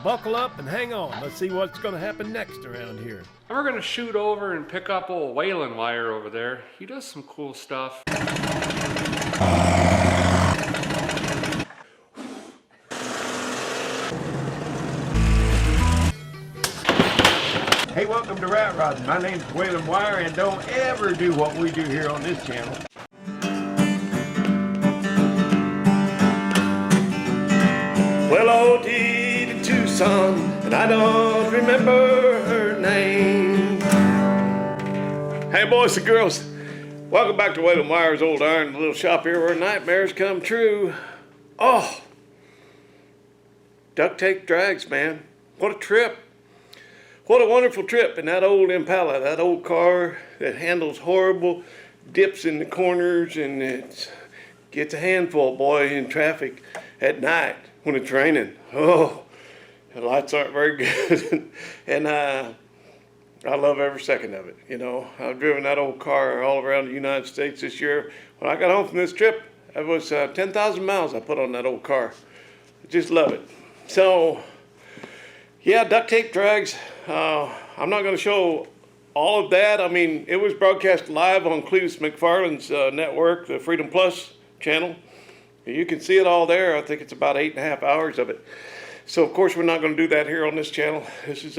Buckle up and hang on. Let's see what's going to happen next around here. And we're gonna shoot over and pick up old Waylon Wire over there. He does some cool stuff. Hey, welcome to Rat Rodding. My name's Waylon Wire, and don't ever do what we do here on this channel. Well, OT to Tucson, and I don't remember her name. Hey, boys and girls, welcome back to Waylon Wire's Old Iron, the little shop here where nightmares come true. Oh, duct tape drags, man. What a trip. What a wonderful trip in that old Impala, that old car that handles horrible, dips in the corners, and it gets a handful, boy, in traffic at night when it's raining. Oh, the lights aren't very good. And I love every second of it. You know, I've driven that old car all around the United States this year. When I got home from this trip, it was 10,000 miles I put on that old car. I just love it. So, yeah, duct tape drags. I'm not going to show all of that. I mean, it was broadcast live on Cletus McFarland's network, the Freedom Plus channel. You can see it all there. I think it's about 8.5 hours of it. So, of course, we're not going to do that here on this channel. This is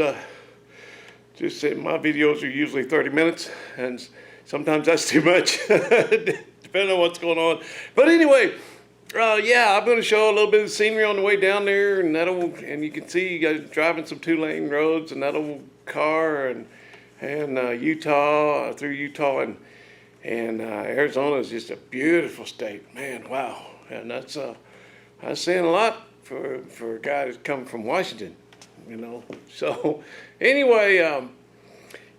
just my videos are usually 30 minutes, and sometimes that's too much, depending on what's going on. But anyway, yeah, I'm going to show a little bit of the scenery on the way down there, and and you can see you guys driving some 2-lane roads, and that old car, and Utah, through Utah, and Arizona is just a beautiful state, man. Wow, and that's saying a lot for a guy that's coming from Washington, you know. So anyway,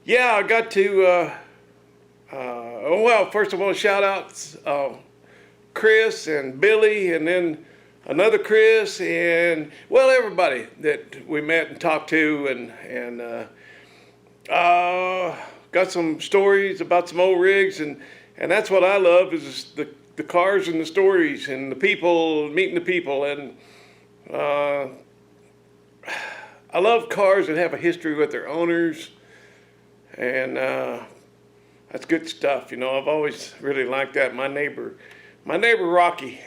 yeah, I got to. Oh well, first of all, shout outs. Chris and Billy, and then another Chris, and well, everybody that we met and talked to, and got some stories about some old rigs, and that's what I love is the cars and the stories and the people, meeting the people, and I love cars that have a history with their owners, and that's good stuff. You know, I've always really liked that. My neighbor Rocky,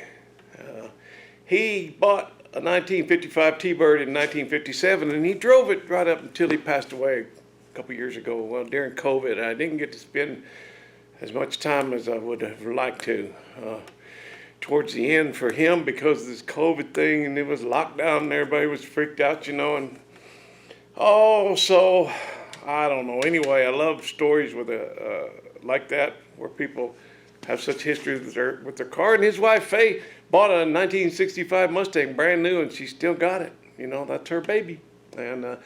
he bought a 1955 T-Bird in 1957, and he drove it right up until he passed away a couple years ago. Well, during COVID, I didn't get to spend as much time as I would have liked to. Towards the end for him, because of this COVID thing, and it was locked down, and everybody was freaked out, you know, and so I don't know. Anyway, I love stories with like that, where people have such history with their car. And his wife Faye bought a 1965 Mustang, brand new, and she still got it. You know, that's her baby. And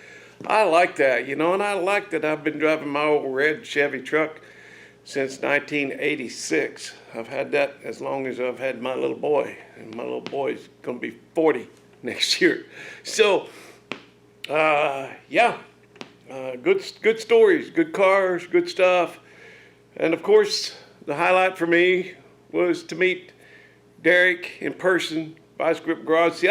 I like that, you know, and I like that I've been driving my old red Chevy truck since 1986. I've had that as long as I've had my little boy, and my little boy's gonna be 40 next year. So, yeah, good stories, good cars, good stuff. And of course, the highlight for me was to meet Derek in person, Vice Grip Garage. See,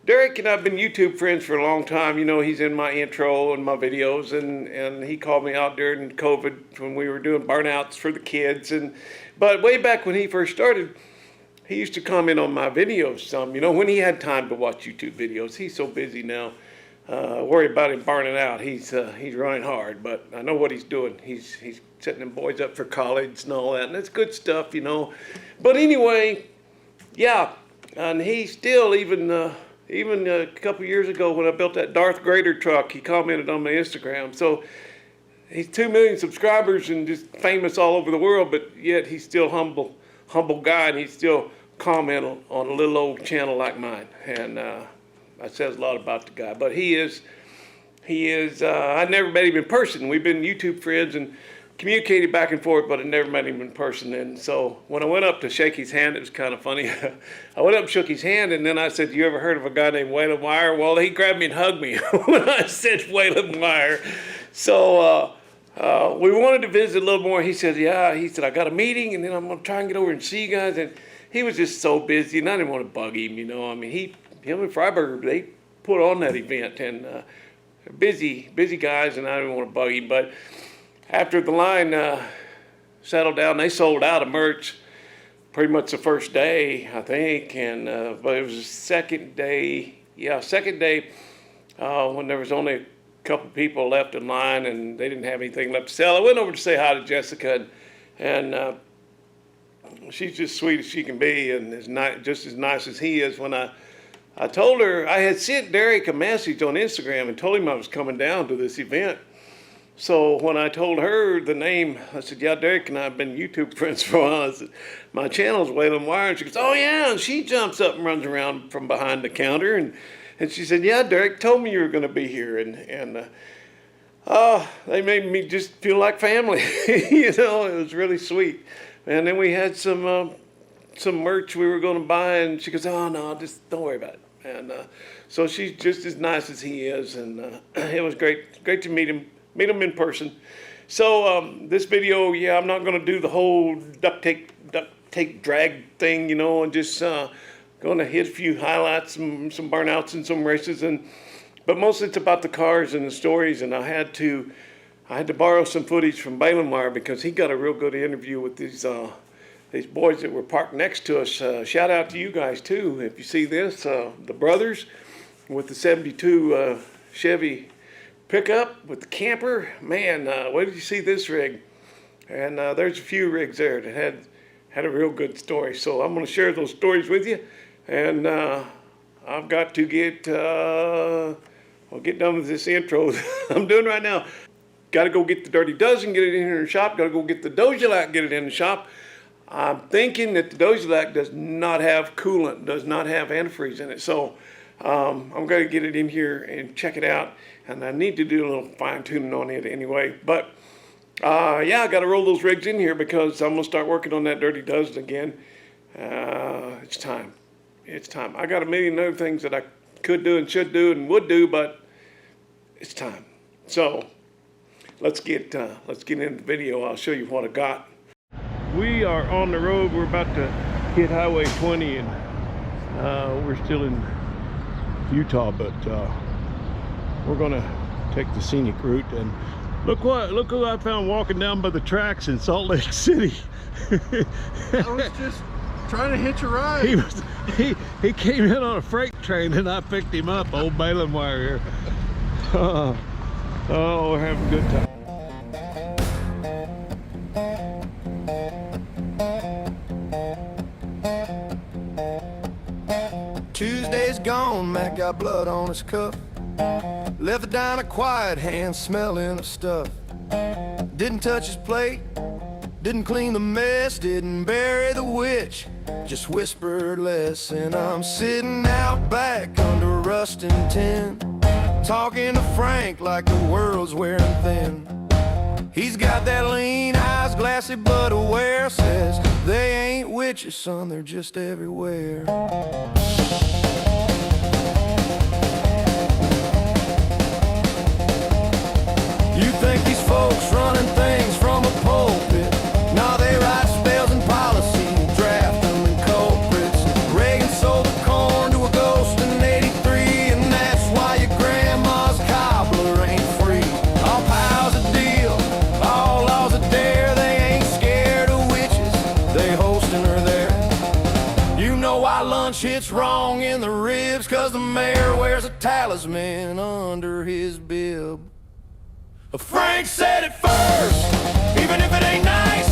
Derek and I have been YouTube friends for a long time. You know, he's in my intro and my videos, and he called me out during COVID when we were doing burnouts for the kids. But way back when he first started, he used to comment on my videos some, you know, when he had time to watch YouTube videos. He's so busy now. Worry about him burning out. He's running hard, but I know what he's doing. He's setting them boys up for college and all that, and it's good stuff, you know. But anyway, yeah, and he still, even a couple years ago when I built that Darth Grader truck, he commented on my Instagram. So he's 2 million subscribers and just famous all over the world, but yet he's still humble guy, and he still comment on a little old channel like mine. And that says a lot about the guy. But he is, I never met him in person. We've been YouTube friends and communicated back and forth, but I never met him in person. And so when I went up to shake his hand, it was kind of funny. I went up and shook his hand, and then I said, "You ever heard of a guy named Waylon Wire?" Well, he grabbed me and hugged me when I said Waylon Wire. So we wanted to visit a little more. He said, "Yeah." He said, "I got a meeting, and then I'm going to try and get over and see you guys." And he was just so busy, and I didn't want to bug him, you know. I mean, him and Freiberger, they put on that event, and busy guys, and I didn't want to bug him. But after the line settled down, they sold out of merch pretty much the first day, I think, and but it was the second day. Yeah, second day when there was only a couple people left in line, and they didn't have anything left to sell. I went over to say hi to Jessica, and she's just sweet as she can be, and just as nice as he is. When I told her, I had sent Derek a message on Instagram and told him I was coming down to this event. So when I told her the name, I said, yeah, Derek and I have been YouTube friends for a while. I said, my channel's Waylon Wire. And she goes, oh yeah. And she jumps up and runs around from behind the counter. And she said, yeah, Derek told me you were going to be here. And they made me just feel like family. You know, it was really sweet. And then we had some merch we were going to buy. And she goes, oh no, just don't worry about it. And so she's just as nice as he is. And it was great to meet him in person. So this video, yeah, I'm not going to do the whole duct tape drag thing, you know, and just going to hit a few highlights, some burnouts and some races, but mostly it's about the cars and the stories. And I had to borrow some footage from Waylon Wire because he got a real good interview with these boys that were parked next to us. Shout out to you guys too if you see this, the brothers with the '72 Chevy pickup with the camper. Man, where did you see this rig? And there's a few rigs there that had a real good story. So I'm going to share those stories with you. And I've got to I'll get done with this intro I'm doing right now. Got to go get the Dirty Dozen, get it in here in the shop. Got to go get the Dojalac, get it in the shop. I'm thinking that the Dojalac does not have coolant, does not have antifreeze in it. So I'm going to get it in here and check it out. And I need to do a little fine tuning on it anyway. But yeah, I got to roll those rigs in here because I'm going to start working on that Dirty Dozen again. It's time. It's time. I got a million other things that I could do and should do and would do, but it's time. So let's get into the video. I'll show you what I got. We are on the road. We're about to hit Highway 20, and we're still in Utah, but we're gonna take the scenic route. And look who I found walking down by the tracks in Salt Lake City. I was just trying to hitch a ride. He came in on a freight train and I picked him up. Old Waylon Wire here. Oh, we're having a good time. Tuesday's gone, Mac got blood on his cuff. Left it down a quiet hand, smelling of stuff. Didn't touch his plate, didn't clean the mess, didn't bury the witch, just whispered less. And I'm sitting out back under rusting tin, talking to Frank like the world's wearing thin. He's got that lean eyes, glassy but aware, says they ain't witches, son, they're just everywhere. You think these folks running things from a pulpit? Nah, they write spells and policy, draft them and culprits. Reagan sold the corn to a ghost in '83, and that's why your grandma's cobbler ain't free. All powers a deal, all laws a dare. They ain't scared of witches, they hosting her there. You know why lunch hits wrong in the ribs? 'Cause the mayor wears a talisman under his bib. Frank said it first, even if it ain't nice.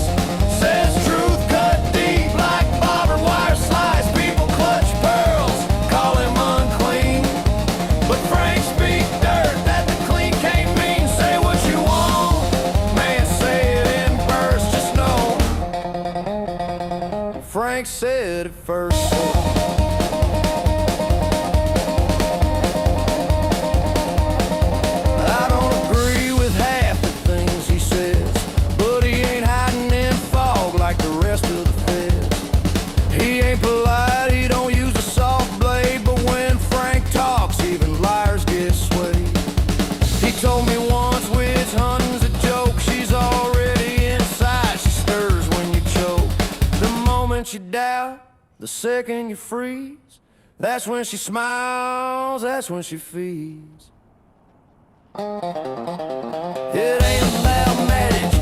Says truth cut deep like barbed wire slice. People clutch pearls, call him unclean, but Frank speak dirt that the clean can't mean. Say what you want, man, say it in verse. Just know Frank said it first. You doubt, the second you freeze, That's when she smiles, that's when she feeds. It ain't about marriage,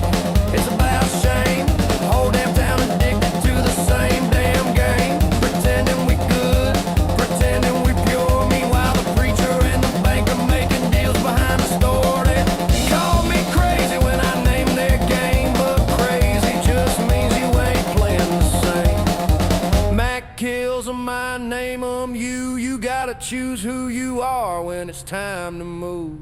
it's about shame. Whole damn town addicted to the same damn game. Pretending we good, pretending we pure. Meanwhile the preacher and the banker making deals behind the store. They call me crazy when I name their game, but crazy just means you ain't playing the same. Mac kills 'em, I name 'em you. You gotta choose who you are when it's time to move.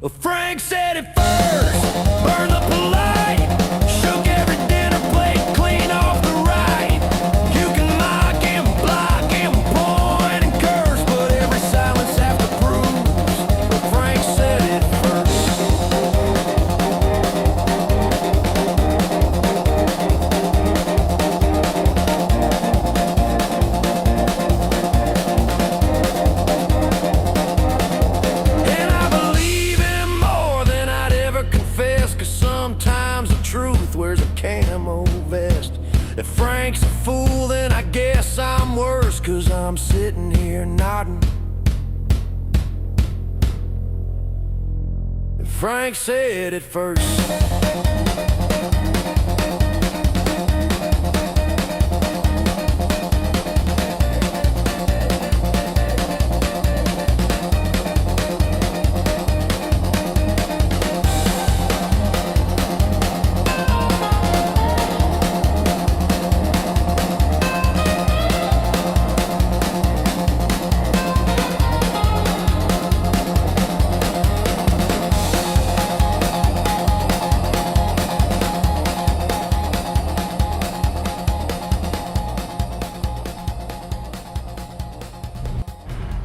Well, Frank said it first, burn the polite, shook every dinner plate clean off the right. You can mock him, block him, point and curse, but every silence after proves. Well, Frank said it first. And I believe him more than I'd ever confess, 'cause sometimes the truth wears a camo vest. If Frank's a fool, then I guess I'm worse, 'cause I'm sitting here nodding. And Frank said it first.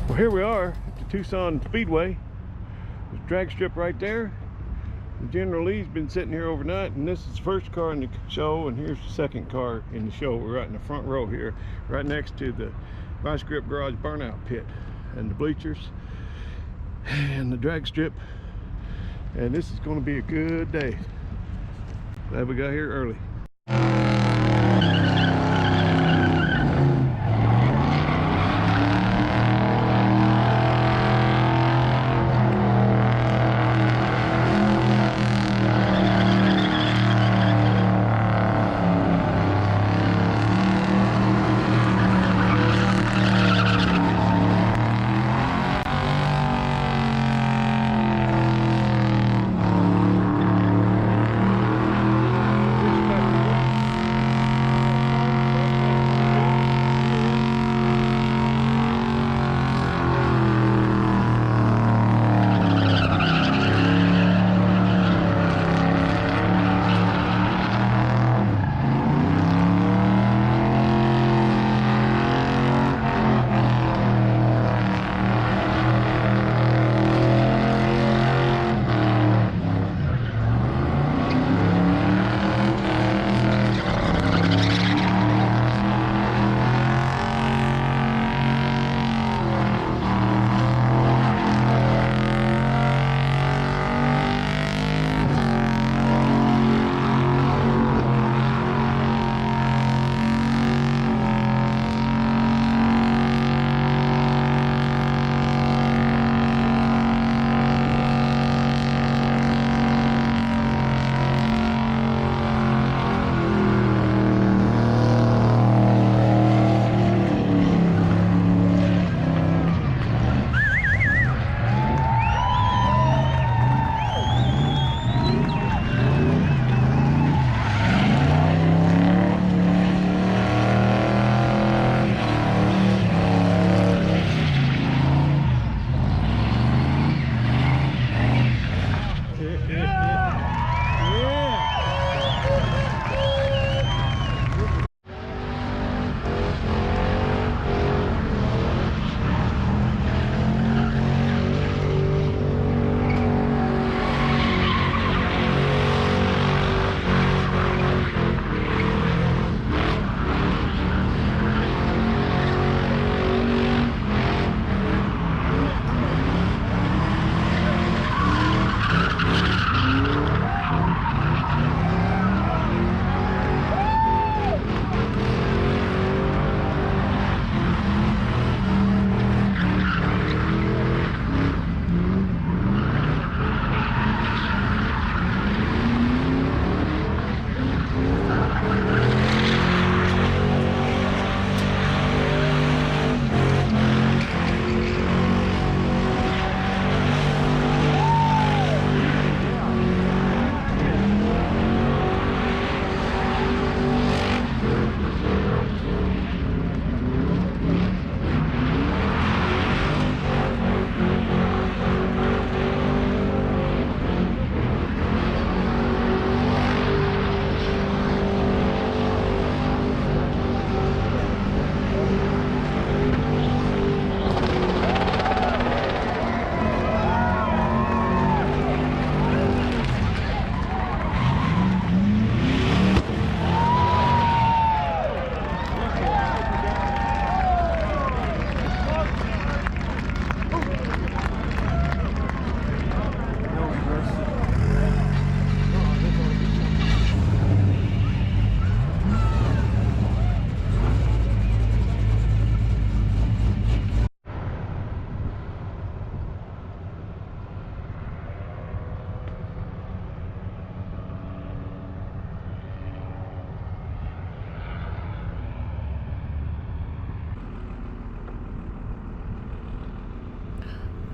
Well, here we are at the Tucson Speedway. There's a drag strip right there. General Lee's been sitting here overnight, and this is the first car in the show, and here's the second car in the show. We're right in the front row here, right next to the Vice Grip Garage burnout pit and the bleachers and the drag strip. And this is going to be a good day. Glad we got here early.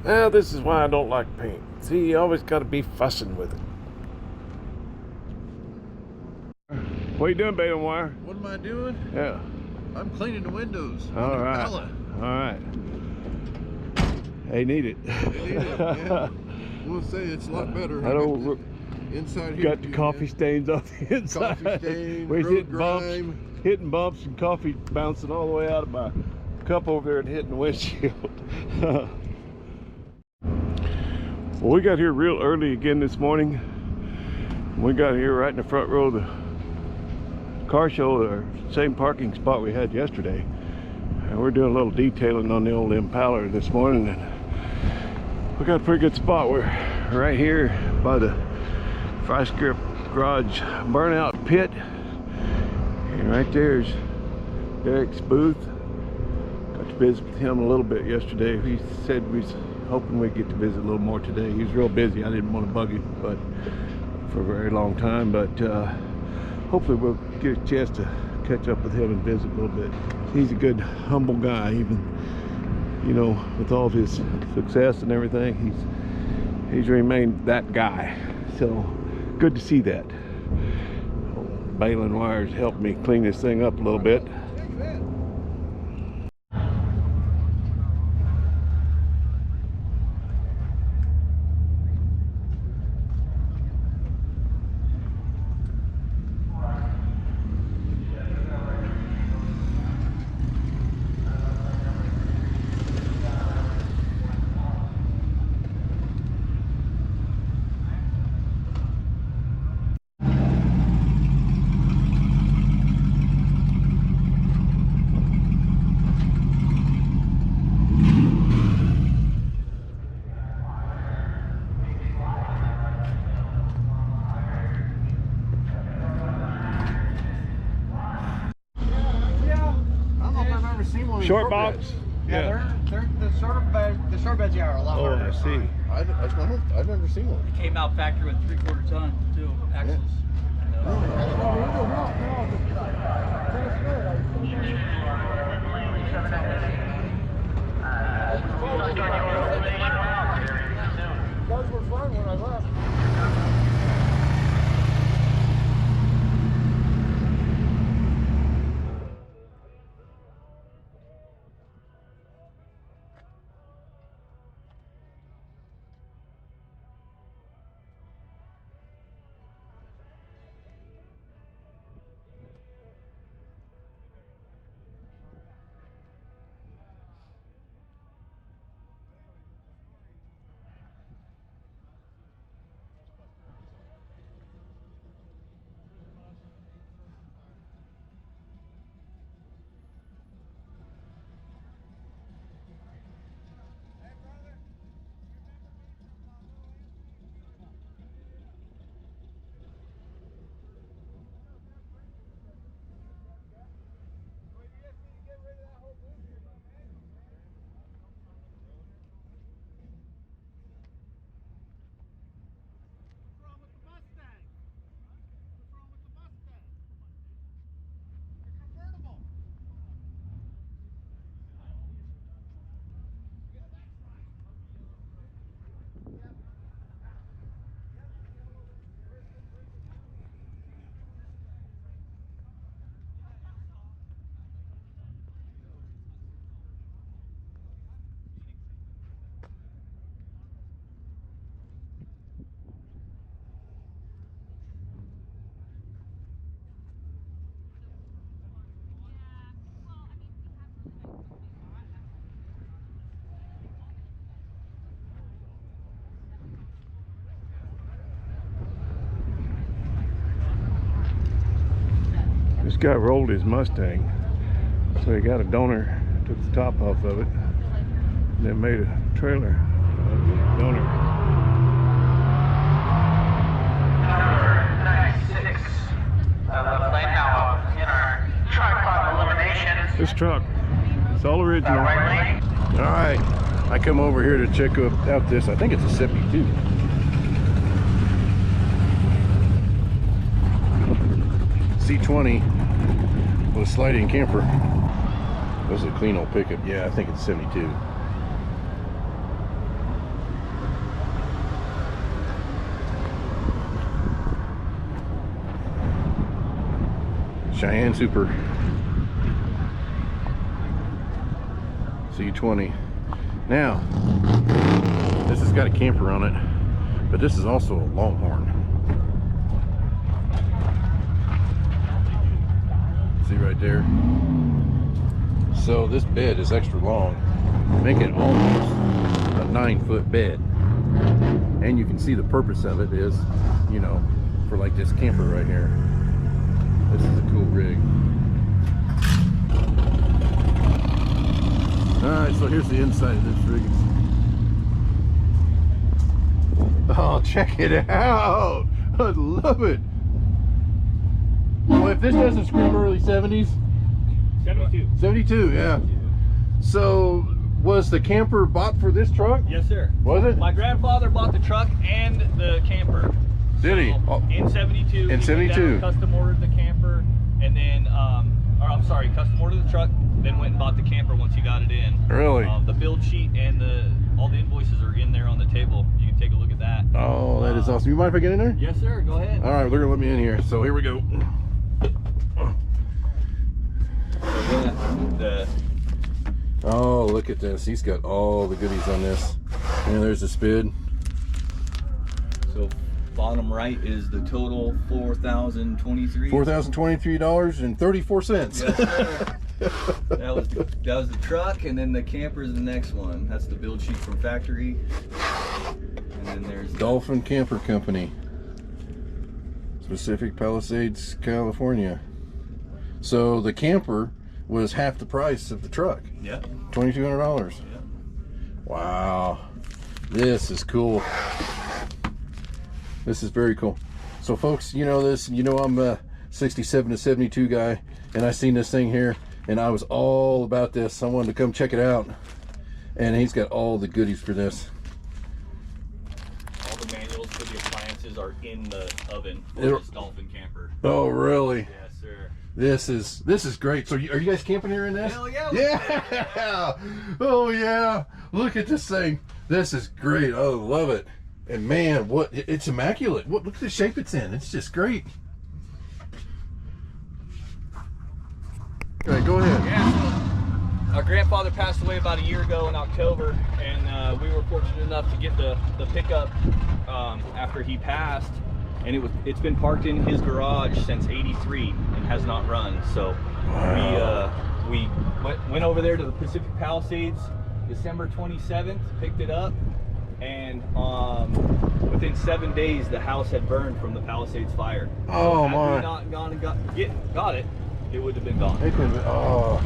Well, this is why I don't like paint. See, you always got to be fussing with it. What are you doing, bait and wire? What am I doing? Yeah. I'm cleaning the windows. All right. Impala. All right. They need it. They need it, yeah. I want to say it's a lot better. I don't inside here. got the coffee stains off the inside. Coffee stains, We're road hitting bumps and coffee bouncing all the way out of my cup over there and hitting the windshield. Well, we got here real early again this morning. We got here right in the front row of the car show, the same parking spot we had yesterday. And we're doing a little detailing on the old Impala this morning. And we got a pretty good spot. We're right here by the Vice Grip Garage Burnout pit. And right there's Derek's booth. Got to visit with him a little bit yesterday. He said we was hoping we'd get to visit a little more today. He was real busy. I didn't want to bug him but for a very long time, but hopefully we'll get a chance to catch up with him and visit a little bit. He's a good, humble guy, even, you know, with all of his success and everything. He's remained that guy. So good to see that. Baling wires helped me clean this thing up a little bit. Short box? Yeah, they're the short beds are a lot harder. I see. I've never seen one. It came out factory with 3/4 ton too, axles. Those were fun when I left. This guy rolled his Mustang, so he got a donor, took the top off of it, and then made a trailer out of the donor. Number 96 of the plane now in our tripod elimination. This truck, it's all original. Right lane. All right, I come over here to check out this. I think it's a 72. C20 with a sliding camper. This is a clean old pickup. Yeah, I think it's 72. Cheyenne Super C20. Now, this has got a camper on it, but this is also a Longhorn. See right there? So this bed is extra long, make it almost a 9-foot bed. And you can see the purpose of it is, you know, for like this camper right here. This is a cool rig. Alright, so here's the inside of this rig. Oh, check it out! I love it! Well, if this doesn't scream early 70s, 72. 72, yeah. So, was the camper bought for this truck? Yes, sir. Was it? My grandfather bought the truck and the camper. Did he? So, in 72. In he went 72. down, custom ordered the camper, and then, or I'm sorry, custom ordered the truck, then went and bought the camper once he got it in. Really? The build sheet and all the invoices are in there on the table. You can take a look at that. Oh, that is awesome. You mind if I get in there? Yes, sir. Go ahead. All right, they're gonna let me in here. So here we go. Oh, look at this. He's got all the goodies on this. And there's the spid. So bottom right is the total $4,023. $4,023.34. Yes, sir. that was the truck, and then the camper is the next one. That's the build sheet from factory. And then there's Dolphin Camper Company, Pacific Palisades, California. So the camper was half the price of the truck. yeah. $2,200. Yeah. Wow, this is cool. This is very cool. So folks, you know this, you know I'm a 67 to 72 guy, and I seen this thing here and I was all about this. I wanted to come check it out, and he's got all the goodies for this. All the manuals for the appliances are in the oven for It'll- this Dolphin camper. Oh really? Yes, sir. This is great. So are you guys camping here in this? Hell yeah. Yeah. Oh yeah. Look at this thing. This is great. I love it. And man, it's immaculate. Look at the shape it's in. It's just great. All right, go ahead. Yeah, so our grandfather passed away about a year ago in October, and we were fortunate enough to get the pickup after he passed, and it's been parked in his garage since '83 and has not run. So we went over there to the Pacific Palisades December 27th, picked it up, and within 7 days the house had burned from the Palisades fire. Oh, so had my. we not gone and got it, it would have been gone. Oh,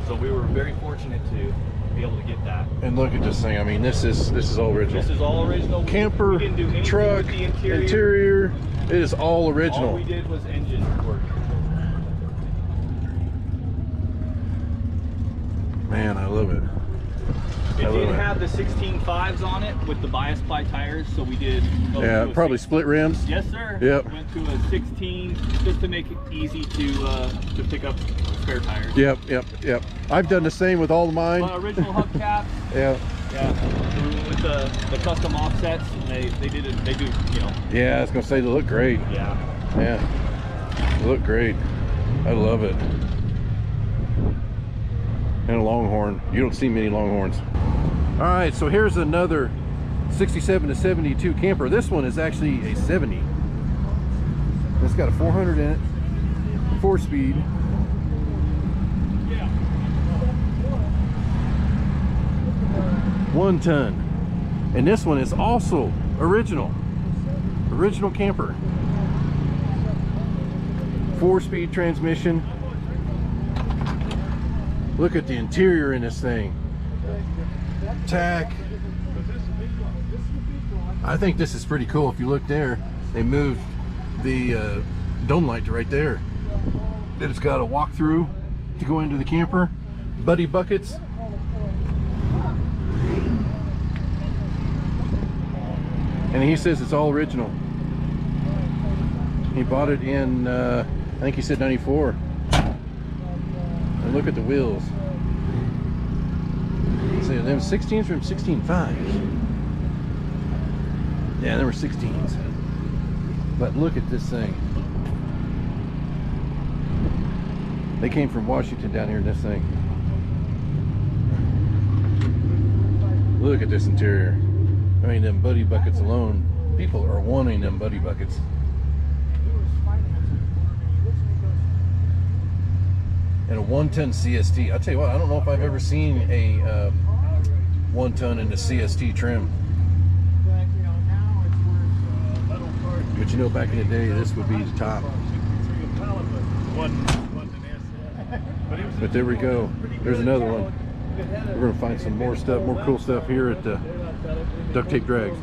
So we were very fortunate to be able to get that. and look at this thing. I mean, this is all original. This is all original. Camper, We didn't do anything truck, with the interior. interior. It is all original. All we did was engine work. Man, I love it. It I love did it. have the 16.5s on it with the bias ply tires, so we did. go Yeah, to a probably split rims. Yes, sir. Yep. Went to a 16 just to make it easy to pick up spare tires. Yep. I've done the same with all of mine. Original hubcaps. Yeah. Yeah. With the custom offsets, they do, you know. Yeah, I was gonna say they look great. Yeah. Yeah, they look great. I love it. And a Longhorn. You don't see many Longhorns. All right, so here's another 67 to 72 camper. This one is actually a 70. It's got a 400 in it, 4-speed. 1 ton. And this one is also original camper. 4-speed transmission. Look at the interior in this thing. Tack. I think this is pretty cool. If you look there, they moved the dome light to right there. Then it's got a walk-through to go into the camper. Buddy buckets. And he says it's all original. He bought it in, I think he said 94. And look at the wheels. See, them 16s from 16.5s. Yeah, they were 16s. But look at this thing. They came from Washington down here in this thing. Look at this interior. I mean, them buddy buckets alone, people are wanting them buddy buckets. And a 1-ton CST. I'll tell you what, I don't know if I've ever seen a 1-ton in the CST trim. But you know, back in the day, this would be the top. But there we go. There's another one. We're going to find some more stuff, more cool stuff here at Duct Tape Drags.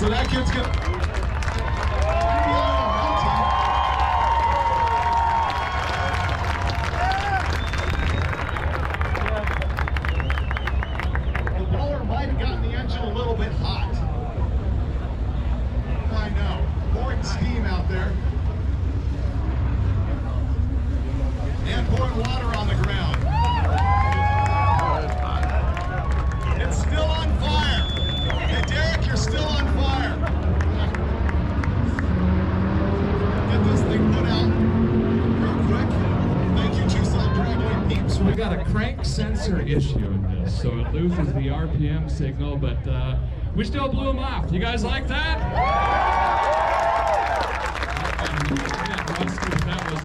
So that kid's gonna. The blower might have gotten the engine a little bit hot. I know. Pouring steam out there. And pouring water on the ground. It's still on fire. Hey, Derek, you're still on fire. Get this thing put out real quick. Thank you, Tucson Dragway peeps. We got a crank sensor issue in this, so it loses the RPM signal, but we still blew them off. You guys like that? Yeah, Rusty, that was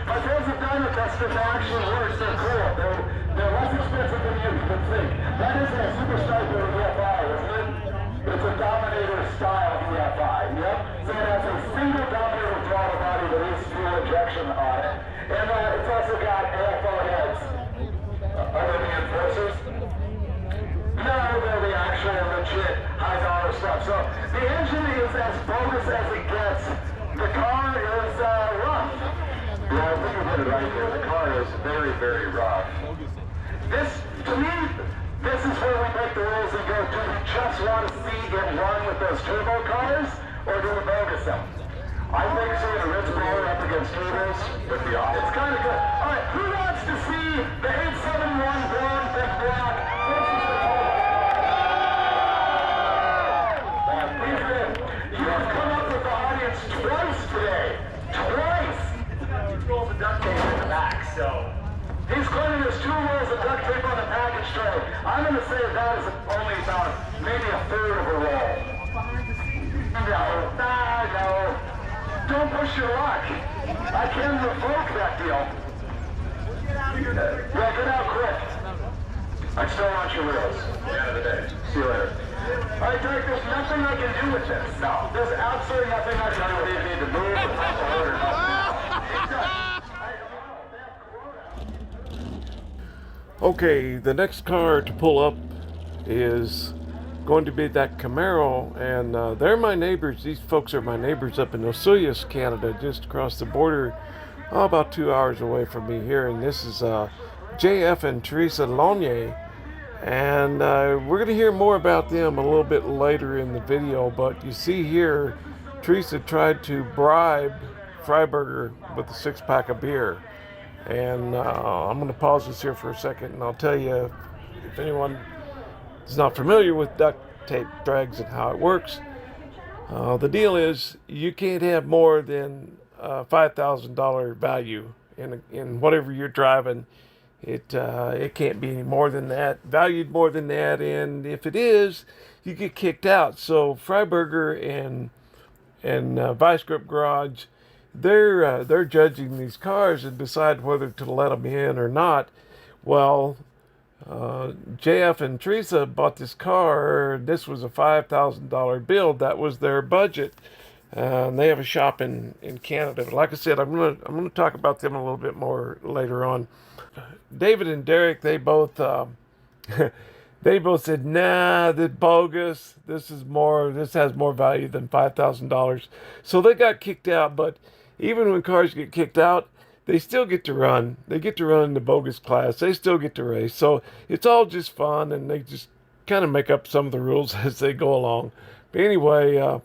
But those have done it, that's that actually works. They're cool. They're less expensive than you would think. That is a super sniper EFI, isn't it? It's a Dominator style EFI. Yep. So it has a single Dominator throttle body that is fuel injection on it. And it's also got AFO heads. Other than enforcers? No, they're the actual legit high dollar stuff. So the engine is as bogus as it gets. The car is rough. Yeah, I think you hit it right there. The car is very, very rough. This, to me, this is where we break the rules and go, do we just want to see it run with those turbo cars, or do we bogus them? I think seeing a Ritz blower up against turbos would be awesome. It's kind of good. All right, who wants to see the 871 blonde big block? You have come up with the audience twice today. Twice! Two rolls of duct tape in the back, so. He's claiming there's 2 rolls of duct tape on the package tray. I'm going to say that is only about maybe a third of a roll. No. Don't push your luck. I can revoke that deal. Yeah, get out quick. I still want your wheels at the end of the day. See you later. All right, Derek, there's nothing I can do with this. No. There's absolutely nothing I can do with it. You need to move or pop the order. Okay, the next car to pull up is going to be that Camaro, and they're my neighbors. These folks are my neighbors up in Osuyas, Canada, just across the border, about 2 hours away from me here. And this is JF and Teresa Lonye, and we're going to hear more about them a little bit later in the video. But you see here, Teresa tried to bribe Freiberger with a 6-pack of beer. And I'm going to pause this here for a second, and I'll tell you, if anyone is not familiar with duct tape drags and how it works, the deal is you can't have more than $5,000 value in whatever you're driving. It can't be any more than that, valued more than that, and if it is, you get kicked out. So Freiberger and Vice Grip Garage, they're judging these cars and decide whether to let them in or not. Well, JF and Teresa bought this car. This was a $5,000 build. That was their budget. And they have a shop in Canada. But like I said, I'm gonna talk about them a little bit more later on. David and Derek, they both said, nah, this bogus. This has more value than $5,000. So they got kicked out. But even when cars get kicked out, they still get to run. They get to run in the bogus class. They still get to race. So it's all just fun, and they just kind of make up some of the rules as they go along. But anyway,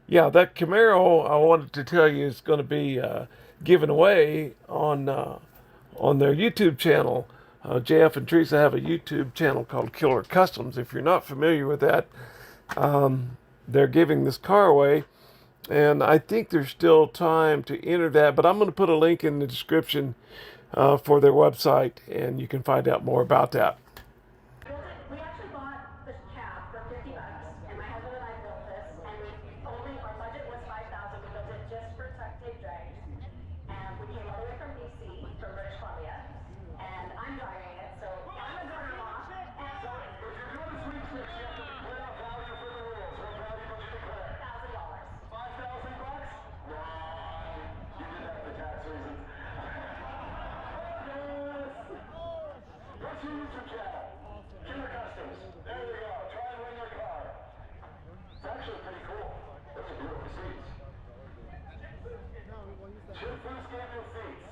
yeah, that Camaro I wanted to tell you is going to be given away on their YouTube channel. JF and Teresa have a YouTube channel called Killer Customs. If you're not familiar with that, they're giving this car away. And I think there's still time to enter that, but I'm going to put a link in the description for their website, and you can find out more about that. We actually bought the cab for $50, and my husband and I built this, and our budget was $5,000. We built it just for duct tape drags, and we came all the way from BC, from British Columbia, and I'm driving it, so I'm a daughter-in-law. So if you're doing the sweet switch, you have to declare out value for the rules. What value would you declare? $1,000. $5,000? Wrong. You did that for tax reasons. What's your YouTube channel? Killer Customs. There you go. Try and win your car. It's actually pretty cool. Those are beautiful seats. Should first get your seats.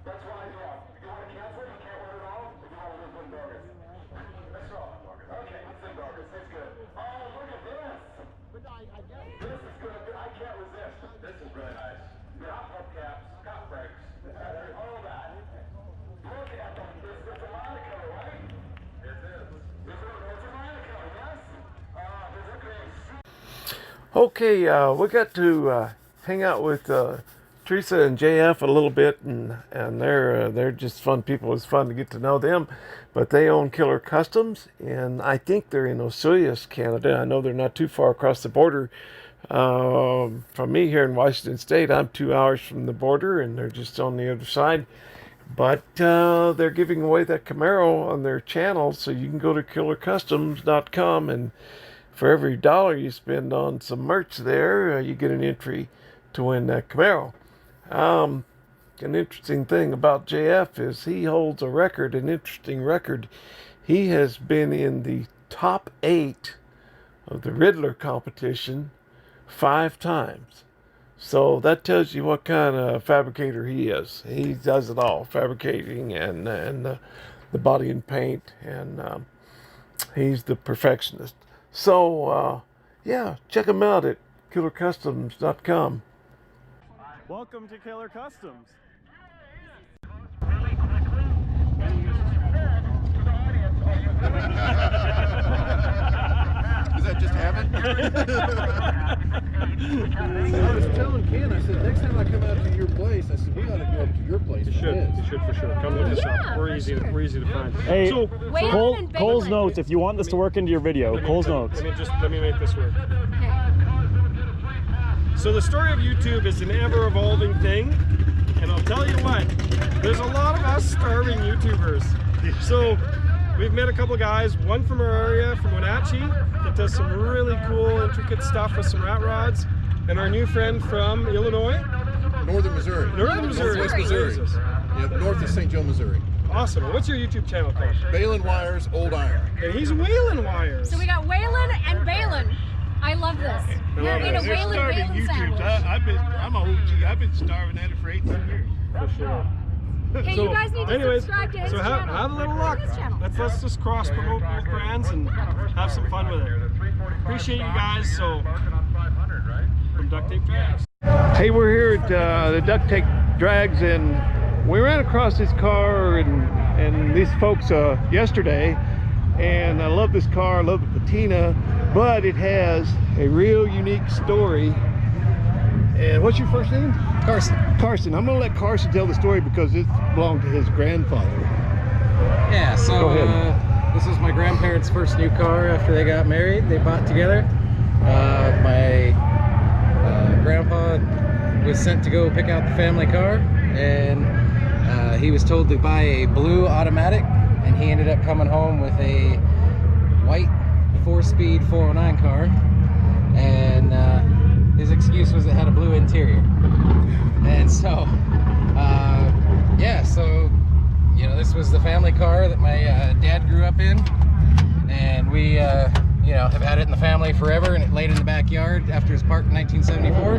That's why, yeah. If you want to cancel it, you can't order it all. If you want to live with burgers. Let's roll. Okay, let's do burgers. That's good. Oh, look at this. This is good. I can't resist. This is really nice. Got hubcaps, got brakes, all that. Look at them. It's a Monaco, right? It is. It's a Monaco, yes? There's a great. Okay, we got to hang out with Teresa and JF a little bit, and they're just fun people. It's fun to get to know them. But they own Killer Customs, and I think they're in Osuyas, Canada. I know they're not too far across the border. From me here in Washington State, I'm 2 hours from the border, and they're just on the other side. But they're giving away that Camaro on their channel, so you can go to killercustoms.com, and for every dollar you spend on some merch there, you get an entry to win that Camaro. An interesting thing about JF is he holds a record, an interesting record. He has been in the top 8 of the Riddler competition 5 times. So that tells you what kind of fabricator he is. He does it all, fabricating and the body and paint, and he's the perfectionist. So yeah, check him out at killercustoms.com. Welcome to Killer Customs. Is that just habit? I was telling Ken, I said, next time I come out to your place, I said, we ought to go up to your place. You should for sure. Come to the shop. We're easy to find. Hey, so, Cole's notes, if you want this to work into your video, Cole's notes. Let me make this work. So the story of YouTube is an ever-evolving thing, and I'll tell you what, there's a lot of us starving YouTubers. So we've met a couple guys, one from our area, from Wenatchee, that does some really cool, intricate stuff with some rat rods, and our new friend from Illinois. Northern Missouri. Northwest Missouri. Yep, north of St. Joe, Missouri. Awesome. What's your YouTube channel called? Balin Wires, Old Iron. And he's whaling wires. So we got Waylon and Balin. I love this. We're in a Waylon sandwich. I'm a OG. I've been starving at it for 18 years. For sure. Okay, So, you guys need to anyways, subscribe to his so channel. have a little luck. Let's just cross promote both brands and have some fun with it. Appreciate you guys. So from Duct Tape Drags. Hey, we're here at the Duct Tape Drags, and we ran across this car and these folks yesterday, and I love this car. I love the patina, but it has a real unique story. And what's your first name? Carson. Carson. I'm gonna let Carson tell the story because it belonged to his grandfather. Yeah, so Go ahead. This was my grandparents' first new car after they got married. They bought together. My grandpa was sent to go pick out the family car, and he was told to buy a blue automatic, and he ended up coming home with a white 4-speed 409 car, and his excuse was it had a blue interior. And so yeah, so you know, this was the family car that my dad grew up in, and we you know, have had it in the family forever, and it laid in the backyard after it was parked in 1974,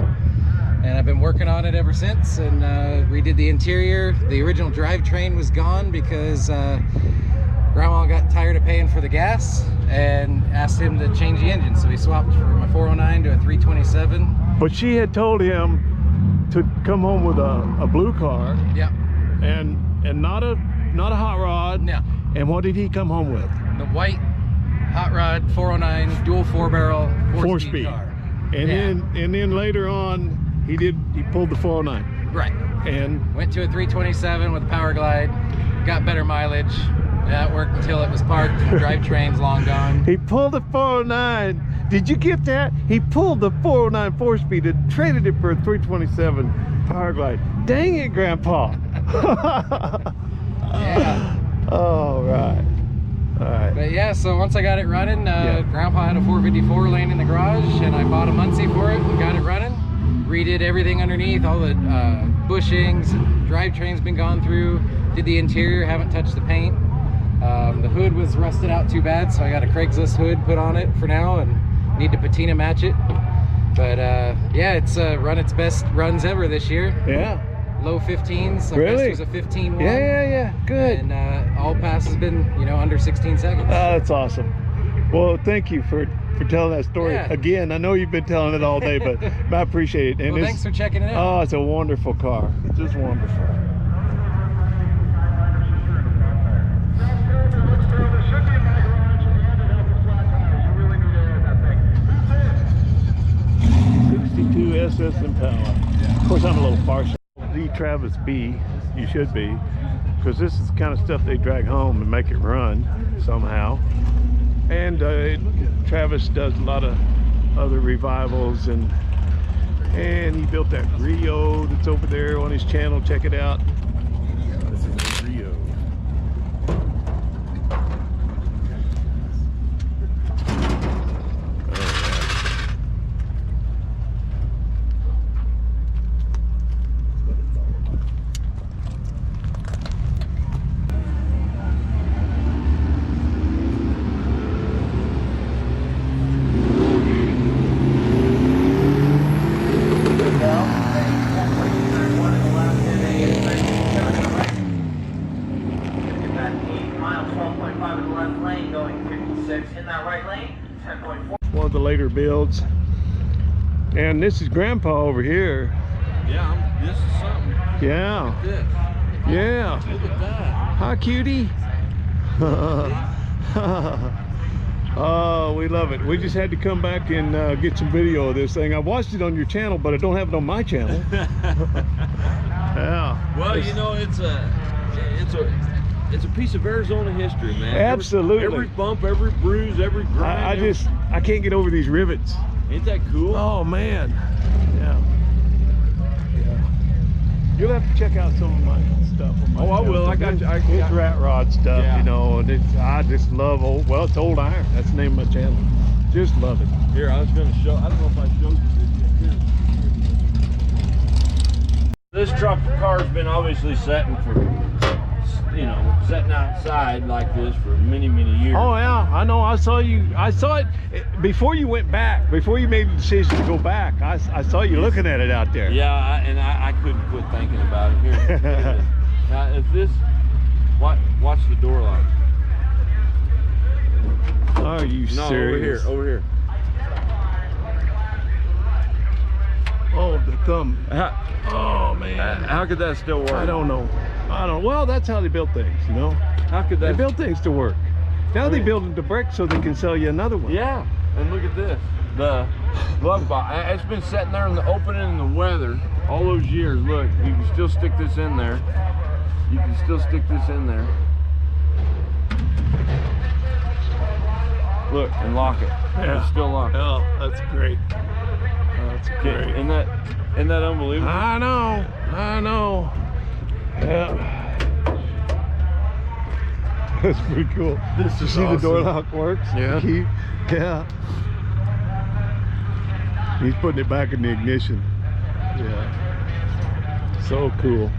and I've been working on it ever since, and redid the interior. The original drivetrain was gone because Grandma got tired of paying for the gas and asked him to change the engine, so he swapped from a 409 to a 327. But she had told him to come home with a blue car. Yep. And not a hot rod. No. And what did he come home with? The white hot rod 409 dual 4-barrel 4-speed car. And then later on he pulled the 409. Right. And went to a 327 with a power glide, got better mileage. That worked until it was parked. Drivetrain's long gone. He pulled the 409. Did you get that? He pulled the 409 4-speed and traded it for a 327 power glide. Dang it, Grandpa. Yeah. All right. But yeah, so once I got it running, Grandpa had a 454 laying in the garage, and I bought a Muncie for it and got it running. Redid everything underneath, all the bushings, drivetrain's been gone through, did the interior, haven't touched the paint. The hood was rusted out too bad, so I got a Craigslist hood put on it for now and need to patina match it. But yeah, it's run its best runs ever this year. Yeah. Low 15s. Our Really? best was a 15-1. Yeah. Good. And all pass has been, you know, under 16 seconds. That's awesome. Well, thank you for telling that story. Yeah. Again, I know you've been telling it all day, but I appreciate it. And Well, thanks for checking it out. Oh, it's a wonderful car. It's just wonderful. SS Impala. Of course, I'm a little partial. The Travis B, you should be, because this is the kind of stuff they drag home and make it run somehow. And Travis does a lot of other revivals, and he built that Rio that's over there on his channel. Check it out. This is a Rio. One of the later builds. And this is Grandpa over here. Yeah, this is something. Yeah. Look at this. Yeah. Look at that. Hi, cutie. Oh, we love it. We just had to come back and get some video of this thing. I watched it on your channel, but I don't have it on my channel. Yeah. Well, you know, it's a piece of Arizona history, man. Absolutely. Every bump, every bruise, every grind. I can't get over these rivets. Ain't that cool? Oh man. Yeah. You'll have to check out some of my stuff on my Oh, I will. It's rat rod stuff, Yeah. you know, and I just love it's old iron. That's the name of my channel. Just love it. Here, I was going to show. I don't know if I showed you this yet. This car's been obviously setting for, you know, setting outside like this for many, many years. Oh yeah, I know. I saw it before you went back. Before you made the decision to go back. I saw you looking at it out there. Yeah, I couldn't quit thinking about it. Here, look at this. Now, if this, watch the door lock. Are you serious? Over here. Oh, the thumb. Oh man. How could that still work? I don't know. Well, that's how they built things, you know. How could that? They built things to work. Now they build them to brick so they can sell you another one. Yeah, and look at this. The glove box. It's been sitting there in the opening in the weather all those years. Look, you can still stick this in there. You can still stick this in there. Look, and lock it. Yeah. It's still locked. Oh, that's great. That's great. Isn't that unbelievable? I know. Yeah. That's pretty cool. This is See awesome. the door lock works? Yeah. Yeah. He's putting it back in the ignition. Yeah. So cool.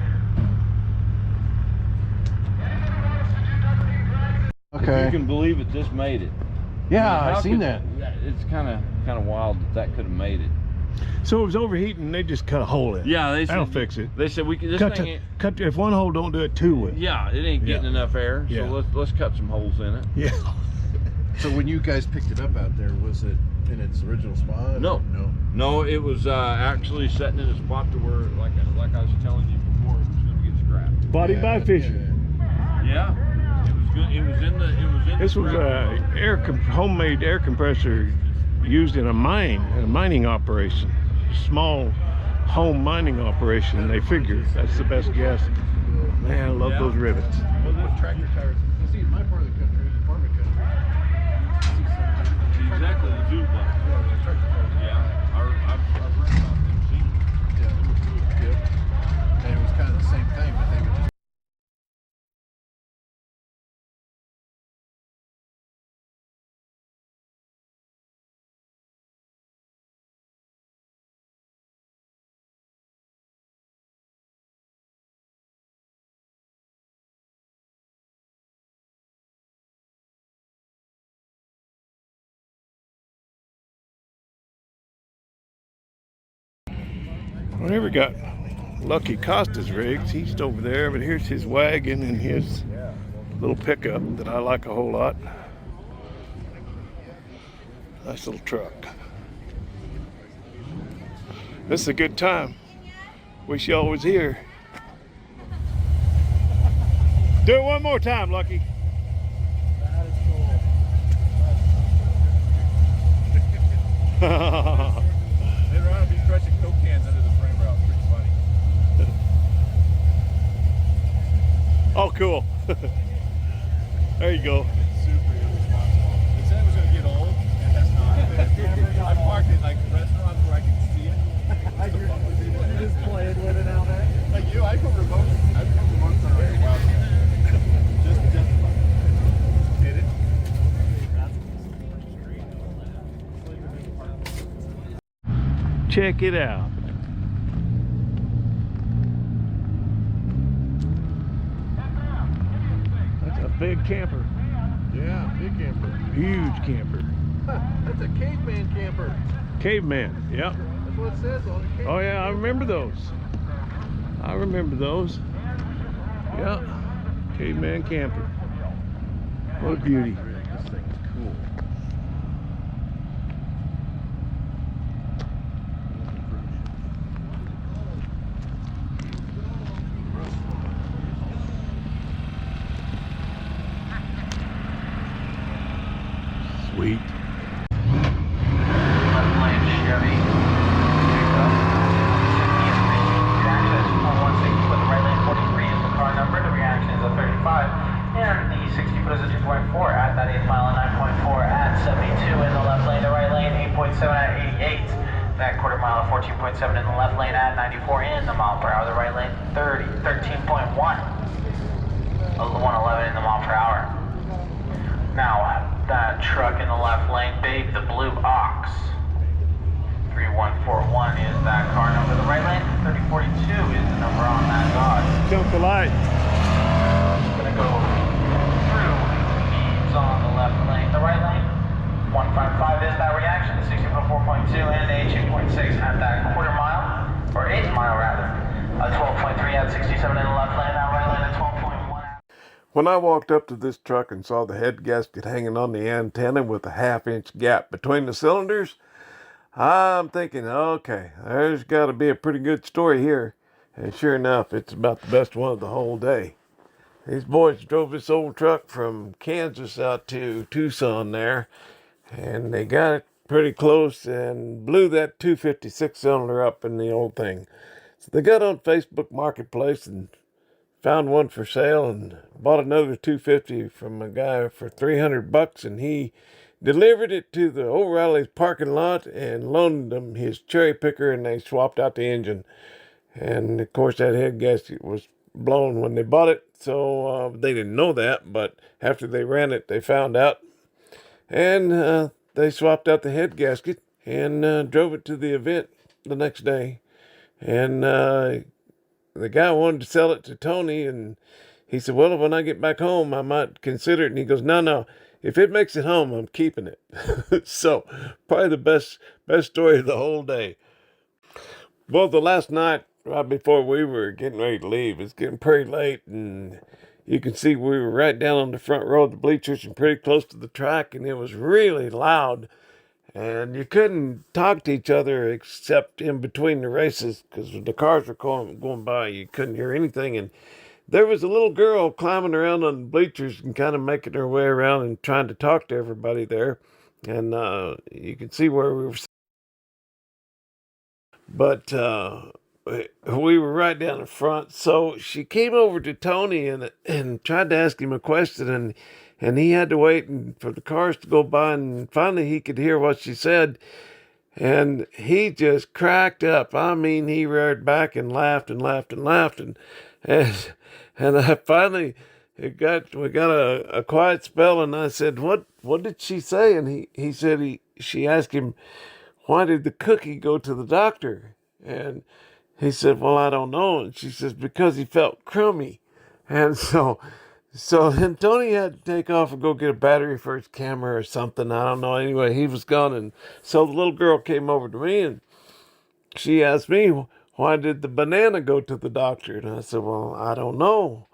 Okay. You can believe it, this made it. Yeah, I mean, I've seen that. It's kind of wild that could have made it. So it was overheating and they just cut a hole in. Yeah, they That'll said, fix it. They said we could. This Cut, thing ain't, if one hole don't do it, two will. yeah, it ain't getting enough air. Yeah. So let's cut some holes in it. Yeah. So when you guys picked it up out there, was it in its original spot? No. No, it was actually setting in a spot to where, like I was telling you before, it was going to get scrapped. Body by Fisher. Yeah, it was good. It was in the. This was a homemade air compressor used in a mining operation, small home mining operation. They figured that's the best guess. Man, I love those rivets. Well, those tractor tires. See, in my part of the country, farming country. Exactly, the zoom box. Yeah, tractor tires. Yeah, I've read about them, seen them. Yeah, they were cool. Yep. And it was kind of the same thing, but they would just. I never got Lucky Costa's rigs. He's over there, but here's his wagon and his little pickup that I like a whole lot. Nice little truck. This is a good time. Wish y'all was here. Do it one more time, Lucky. That is cool. Later on, I'll be crushing Coke cans under the frame rail. It's pretty funny. Oh, cool. There you go. Super irresponsible. It said it was going to get old, and it has not. I parked in like restaurants where I can see it. You're just playing with it out there. Like you, I come remote. I've come remote for a while. Just hit it. Check it out. That's a big camper. Yeah, big camper. Huge camper. That's a caveman camper. Caveman, yep. That's what it says on it. Oh yeah, I remember those. I remember those. Yep. Caveman camper. What a beauty. This thing's cool. Sweet. Left lane Chevy. Reaction is 160 with the right lane 43 is the car number. The reaction is a 35. And the 60 foot is a 2.4 at that 8 mile and 9.4 at 72 in the left lane. The right lane 8.7 at 88. That quarter mile 14.7 in the left lane at 94 in the mile per hour. The right lane 13.1. 111 in the mile per hour. Now, that truck in the left lane, Babe the Blue Ox. 3141 is that car number. The right lane, 3042 is the number on that dog. Jump the light. Gonna go through Eaves on the left lane. The right lane, 155 is that reaction. The 60.4.2 and a 2.6 at that quarter mile, or 8 mile rather. 12.3 at 67 in the left lane. That right lane at 12.1. When I walked up to this truck and saw the head gasket hanging on the antenna with a 1/2-inch gap between the cylinders, I'm thinking, okay, there's got to be a pretty good story here. And sure enough, it's about the best one of the whole day. These boys drove this old truck from Kansas out to Tucson there, and they got it pretty close and blew that 256 cylinder up in the old thing. So they got on Facebook Marketplace and found one for sale and bought another 250 from a guy for $300, and he delivered it to the O'Reilly's parking lot and loaned them his cherry picker, and they swapped out the engine. And of course that head gasket was blown when they bought it, so they didn't know that, but after they ran it they found out, and they swapped out the head gasket and drove it to the event the next day. And the guy wanted to sell it to Tony, and he said, well, when I get back home, I might consider it. And he goes, no, if it makes it home, I'm keeping it. So probably the best story of the whole day. Well, the last night, right before we were getting ready to leave, it's getting pretty late, and you can see we were right down on the front row of the bleachers and pretty close to the track, and it was really loud. And you couldn't talk to each other except in between the races, because the cars were going by. You couldn't hear anything. And there was a little girl climbing around on the bleachers and kind of making her way around and trying to talk to everybody there. And you could see where we were. But we were right down the front. So she came over to Tony and tried to ask him a question, and he had to wait for the cars to go by, and finally he could hear what she said, and he just cracked up. I mean, he reared back and laughed and laughed and laughed, and I finally we got a quiet spell, and I said, what did she say? And he said she asked him, why did the cookie go to the doctor? And he said, well, I don't know. And she says, because he felt crummy. And so then Tony had to take off and go get a battery for his camera or something. I don't know. Anyway, he was gone. And so the little girl came over to me, and she asked me, why did the banana go to the doctor? And I said, well, I don't know.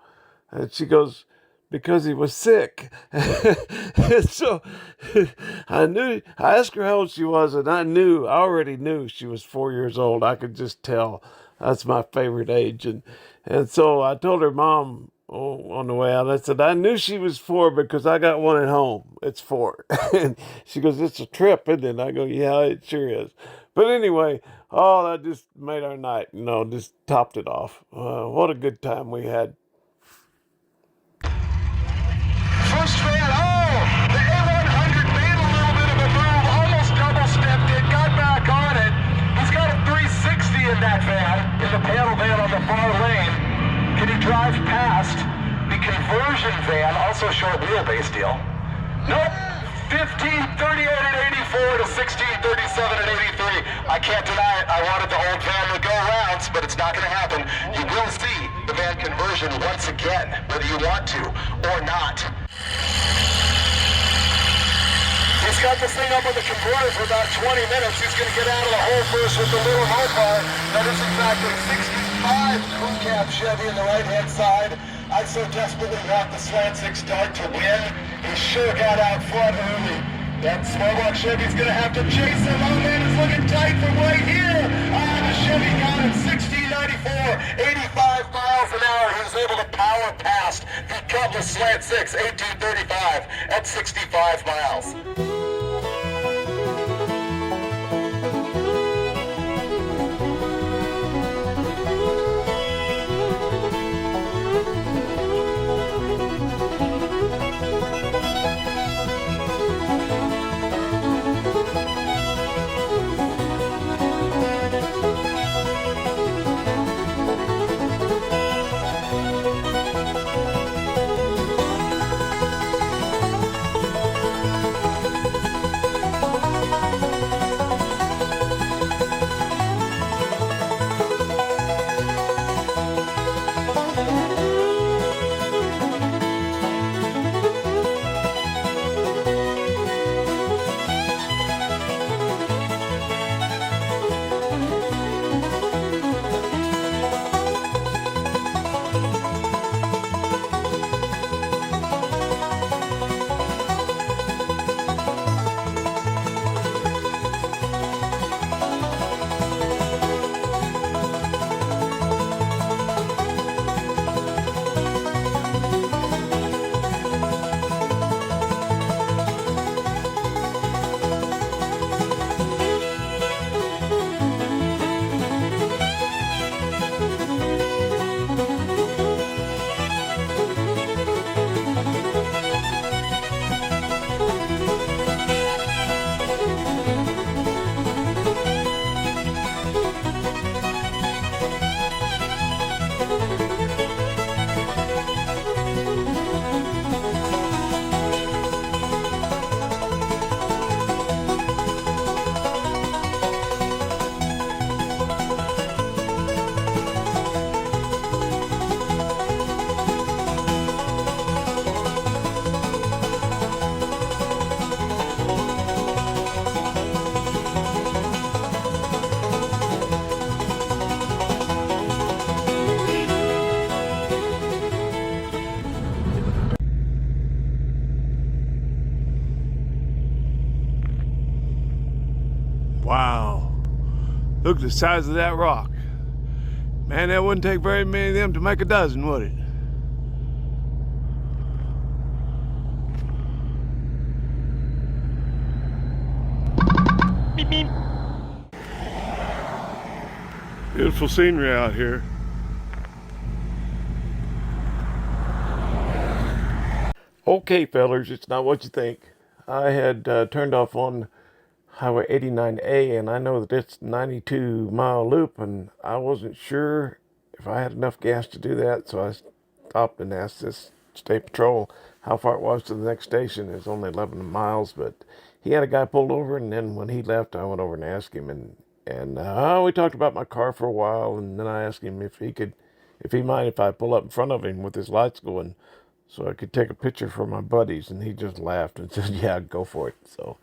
And she goes, because he was sick. And so I asked her how old she was, and I already knew she was 4 years old. I could just tell. That's my favorite age. And so I told her mom, on the way out, I said, I knew she was 4 because I got one at home. It's 4. And she goes, it's a trip, isn't it? I go, yeah, it sure is. But anyway, that just made our night, just topped it off. What a good time we had. First man, the A100 made a little bit of a move, almost double speed. in that van, in the panel van on the far lane, can you drive past the conversion van, also short wheelbase deal? Nope. 1538 at 84 to 1637 at 83. I can't deny it. I wanted the old van to go rounds, but it's not going to happen. You will see the van conversion once again, whether you want to or not. He's got this thing up on the converter for about 20 minutes. He's going to get out of the hole first with the little Mopar. That is in fact a 65 crew cab Chevy on the right-hand side. I so desperately want the Slant 6 Duct to win. He sure got out front early. That small block Chevy's going to have to chase him. Oh man, it's looking tight from right here. The Chevy got him 1694, 85 miles an hour. He was able to power past the Cutlass Slant 6 1835 at 65 miles. Wow. Look at the size of that rock. Man, that wouldn't take very many of them to make a dozen, would it? Beep, beep. Beautiful scenery out here. Okay, fellers, it's not what you think. I had turned off on Highway 89A, and I know that it's 92-mile loop, and I wasn't sure if I had enough gas to do that, so I stopped and asked this state patrol how far it was to the next station. It's only 11 miles, but he had a guy pulled over, and then when he left, I went over and asked him, and we talked about my car for a while, and then I asked him if he mind if I pull up in front of him with his lights going, so I could take a picture for my buddies, and he just laughed and said, "Yeah, go for it." So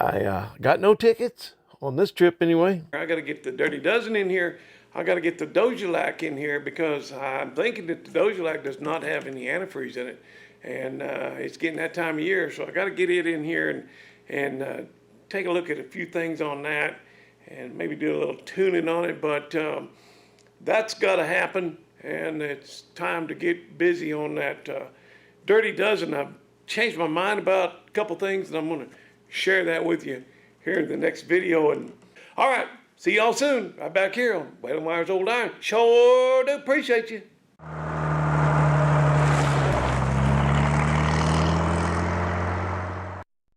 I got no tickets on this trip anyway. I got to get the Dirty Dozen in here. I got to get the Dojulac in here because I'm thinking that the Dojulac does not have any antifreeze in it. And it's getting that time of year, so I got to get it in here and take a look at a few things on that and maybe do a little tuning on it. But that's got to happen, and it's time to get busy on that Dirty Dozen. I've changed my mind about a couple things, and I'm going to share that with you here in the next video. And all right, see y'all soon right back here on Waylon Wire's Old Iron. Sure do appreciate you.